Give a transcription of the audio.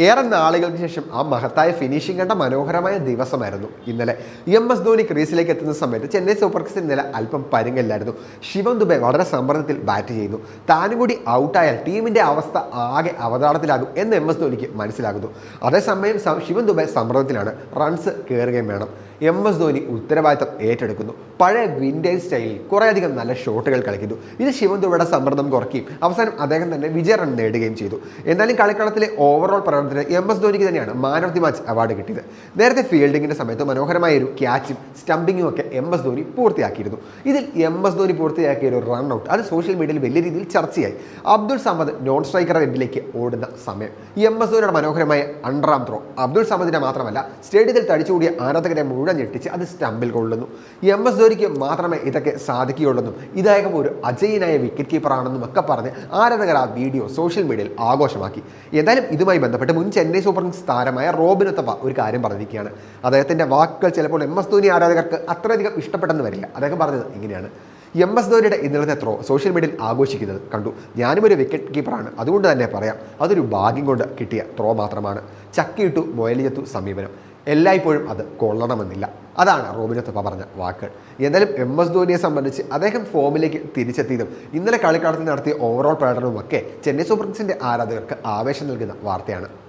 ഏറെ നാളുകൾക്ക് ശേഷം ആ മഹത്തായ ഫിനിഷിംഗ് കണ്ട മനോഹരമായ ദിവസമായിരുന്നു ഇന്നലെ. MS ധോണി ക്രീസിലേക്ക് എത്തുന്ന സമയത്ത് ചെന്നൈ സൂപ്പർ കിങ്സിന്റെ നില അല്പം പരുങ്ങല്ലായിരുന്നു. ശിവം ദുബെ വളരെ സമ്മർദ്ദത്തിൽ ബാറ്റ് ചെയ്യുന്നു. താനും കൂടി ഔട്ടായാൽ ടീമിന്റെ അവസ്ഥ ആകെ അവതാളത്തിലാകും എന്ന് MS ധോണിക്ക് മനസ്സിലാകുന്നു. അതേസമയം ശിവം ദുബെ സമ്മർദ്ദത്തിലാണ്. റൺസ് കയറുകയും വേണം. MS ധോണി ഉത്തരവാദിത്തം ഏറ്റെടുക്കുന്നു. പഴയ വിൻറ്റേജ് സ്റ്റൈലിൽ കുറേയധികം നല്ല ഷോട്ടുകൾ കളിക്കുന്നു. ഇത് ശിവം ദുബെയുടെ സമ്മർദ്ദം കുറയ്ക്കുകയും അവസാനം അദ്ദേഹം തന്നെ വിജയ റൺ നേടുകയും ചെയ്തു. എന്നാലും കളിക്കളത്തിലെ ഓവറോൾ പ്രകടനത്തിന് MS ധോണിക്ക് തന്നെയാണ് man of the match award കിട്ടിയത്. നേരത്തെ ഫീൽഡിങ്ങിന്റെ സമയത്ത് മനോഹരമായ ഒരു ക്യാച്ചും സ്റ്റംപിങ്ങും ഒക്കെ MS ധോണി പൂർത്തിയാക്കിയിരുന്നു. ഇതിൽ MS ധോണി പൂർത്തിയാക്കിയ ഒരു റൺ ഔട്ട് അത് സോഷ്യൽ മീഡിയയിൽ വലിയ രീതിയിൽ ചർച്ചയായി. അബ്ദുൾ സമദ് നോൺ സ്ട്രൈക്കർ എൻഡിലേക്ക് ഓടുന്ന സമയം MS ധോണിയുടെ മനോഹരമായ അണ്ടറാം ത്രോ അബ്ദുൾ സമദിനെ മാത്രമല്ല സ്റ്റേഡിയത്തിൽ തടിച്ചുകൂടിയ ആരാധകരെ മുഴുവൻ ഞെട്ടിച്ച് അത് സ്റ്റംപിൽ കൊള്ളുന്നു. MS ധോണിക്ക് മാത്രമേ ഇതൊക്കെ സാധിക്കുകയുള്ളെന്നും ഇദ്ദേഹം ഒരു അജയ്യനായ വിക്കറ്റ് കീപ്പറാണെന്നും ഒക്കെ പറഞ്ഞ് ആരാധകർ ആ വീഡിയോ സോഷ്യൽ മീഡിയയിൽ ആഘോഷമാക്കി. എന്തായാലും ഇതുമായി ബന്ധപ്പെട്ട് മുൻ ചെന്നൈ സൂപ്പർ കിങ്സ് താരമായ റോബിൻ ഉത്തപ്പ ഒരു കാര്യം പറഞ്ഞിരിക്കുകയാണ്. അദ്ദേഹത്തിൻ്റെ വാക്കുകൾ ചിലപ്പോൾ MS ധോണി ആരാധകർക്ക് അത്രയധികം ഇഷ്ടപ്പെട്ടെന്ന് വരില്ല. അദ്ദേഹം പറഞ്ഞത് ഇങ്ങനെയാണ്: MS ധോണിയുടെ ഇന്നലത്തെ ത്രോ സോഷ്യൽ മീഡിയയിൽ ആഘോഷിക്കുന്നത് കണ്ടു. ഞാനും ഒരു വിക്കറ്റ് കീപ്പറാണ്, അതുകൊണ്ട് തന്നെ പറയാം, അതൊരു ഭാഗ്യം കൊണ്ട് കിട്ടിയ ത്രോ മാത്രമാണ്. ചക്കിയിട്ടു മൊയലിയത്തു സമീപനം, എല്ലായ്പ്പോഴും അത് കൊള്ളണമെന്നില്ല. അതാണ് റോബിൻ ഉത്തപ്പ പറഞ്ഞ വാക്കുകൾ. എന്തായാലും MS ധോണിയെ സംബന്ധിച്ച് അദ്ദേഹം ഫോമിലേക്ക് തിരിച്ചെത്തിയതും ഇന്നലെ കളിക്കളത്തിൽ നടത്തിയ ഓവറോൾ പ്രകടനവും ഒക്കെ ചെന്നൈ സൂപ്പർ കിങ്സിന്റെ ആരാധകർക്ക് ആവേശം നൽകുന്ന വാർത്തയാണ്.